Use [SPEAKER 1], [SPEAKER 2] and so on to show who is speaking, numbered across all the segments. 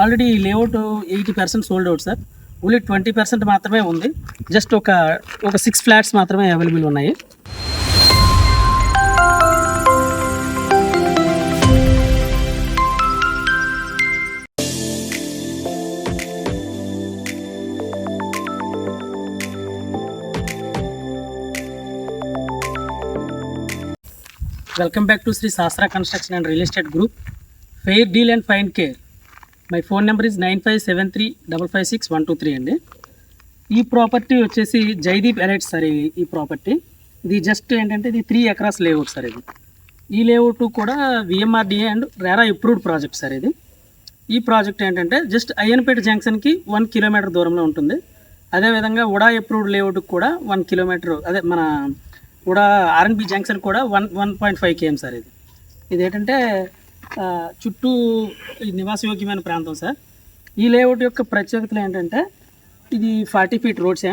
[SPEAKER 1] Already layout 80% sold out sir. Only 20% మాత్రమే ఉంది. Just ఒక 6 ఫ్లాట్స్ మాత్రమే అవైలబుల్ ఉన్నాయి. వెల్కమ్ బ్యాక్ టు శ్రీ శాస్త్ర construction and real estate group. Fair deal and fine care. My phone number is 9573556123 అండి. ఈ property వచ్చేసి జైదీప్ ఎలైట్స్ సార్. ఈ ప్రాపర్టీ ఇది జస్ట్ ఏంటంటే ఇది 3 ఎకరాస్ లేఅవుట్ సార్. ఈ లేఅవుట్ కూడా VMRDA and RERA approved project sir. ఈ ప్రాజెక్ట్ ఏంటంటే జస్ట్ అయ్యన్పేట జంక్షన్కి 1 కిలోమీటర్ దూరంలో ఉంటుంది. అదేవిధంగా ఉడా అప్రూవ్డ్ లేఅవుట్కి కూడా 1 కిలోమీటర్, అదే మన కూడా ఆర్ఎన్బి జంక్షన్ కూడా 1.5 km సార్. ఇది ఏంటంటే చుట్టూ నివాసయోగ్యమైన ప్రాంతం సార్. ఈ లేఅవుట్ యొక్క ప్రత్యేకతలు ఏంటంటే ఇది 40 feet roads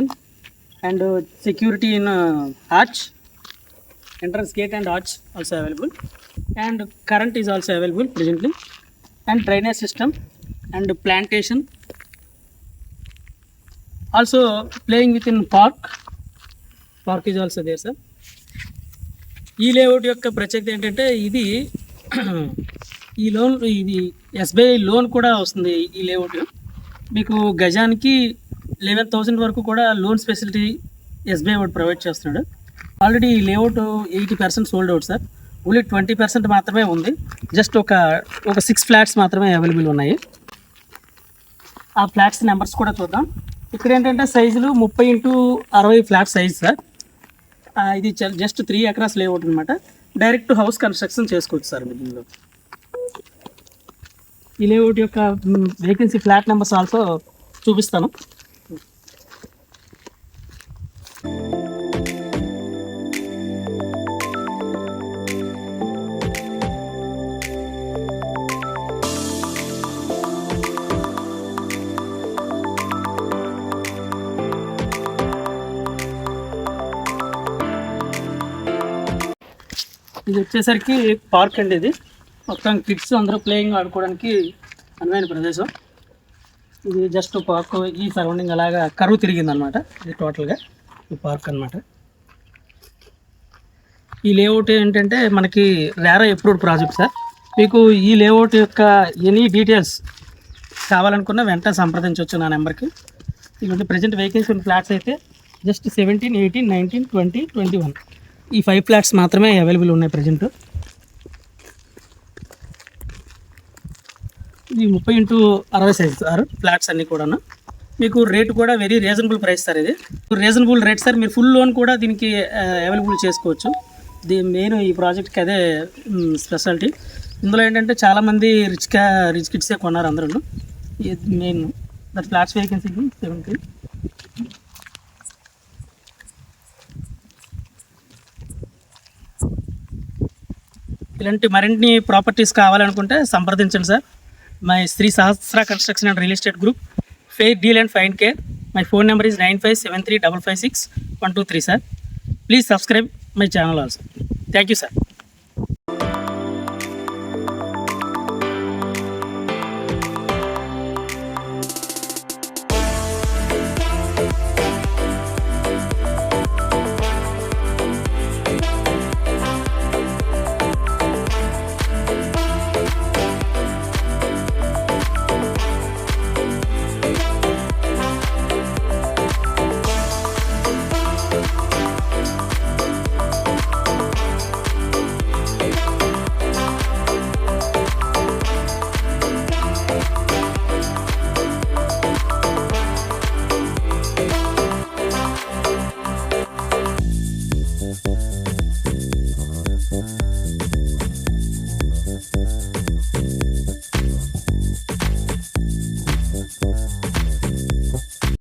[SPEAKER 1] and security in arch, entrance gate and arch also available, and current is also available presently, and drainage system and plantation, also playing within park is also there sir. ఈ layout యొక్క ప్రత్యేకత ఏంటంటే ఇది SBI loan కూడా వస్తుంది. ఈ layout మీకు గజానికి 11,000 వరకు కూడా లోన్ ఫెసిలిటీ ఎస్బీఐ వాడు ప్రొవైడ్ చేస్తున్నాడు. ఆల్రెడీ ఈ layout 80% sold out sir. Only 20% మాత్రమే ఉంది. జస్ట్ ఒక 6 ఫ్లాట్స్ మాత్రమే అవైలబుల్ ఉన్నాయి. ఆ ఫ్లాట్స్ నెంబర్స్ కూడా చూద్దాం. ఇక్కడ ఏంటంటే సైజులు 30x60 ఫ్లాట్ సైజ్ సార్. ఇది జస్ట్ 3 ఎకరాస్ లేఅవుట్ అనమాట. డైరెక్ట్ హౌస్ కన్స్ట్రక్షన్ చేసుకోవచ్చు సార్. దీనిలో ఈ లేఅవుట్ యొక్క వేకెన్సీ ఫ్లాట్ నెంబర్స్ ఆల్సో చూపిస్తాను. ఇది వచ్చేసరికి పార్క్ అండి. ఇది మొత్తం కిడ్స్ అందరూ ప్లేయింగ్ ఆడుకోవడానికి అనువైన ప్రదేశం. ఇది జస్ట్ పార్క్, ఈ సరౌండింగ్ అలాగా కరువు తిరిగింది అనమాట. ఇది టోటల్గా ఈ పార్క్ అనమాట. ఈ లేఅవుట్ ఏంటంటే మనకి రెరా అప్రూవ్డ్ ప్రాజెక్ట్ సార్. మీకు ఈ లేఅవుట్ యొక్క ఎనీ డీటెయిల్స్ కావాలనుకున్న వెంటనే సంప్రదించవచ్చు నా నెంబర్కి. ఇటువంటి ప్రజెంట్ వేకెన్సీ ఫ్లాట్స్ అయితే జస్ట్ 17, 18, 19, 20, 21 ఈ 5 ఫ్లాట్స్ మాత్రమే అవైలబుల్ ఉన్నాయి ప్రజెంట్. ఇది 30x60 సైజ్ సార్ ఫ్లాట్స్ అన్నీ కూడాను. మీకు రేట్ కూడా వెరీ రీజనబుల్ ప్రైస్ సార్. ఇది రీజనబుల్ రేట్ సార్. మీరు ఫుల్ లోన్ కూడా దీనికి అవైలబుల్ చేసుకోవచ్చు. మెయిన్ ఈ ప్రాజెక్ట్కి అదే స్పెషాలిటీ. ఇందులో ఏంటంటే చాలామంది రిచ్ కిడ్సే కొన్నారు అందరూ. Main that flats vacancy 17. ఇలాంటి మరిన్ని ప్రాపర్టీస్ కావాలనుకుంటే సంప్రదించండి sir. My Shri Sahasra construction and real estate group. Fair deal and fine care. My phone number is 9573556123 sir. Please subscribe my channel also. Thank you sir.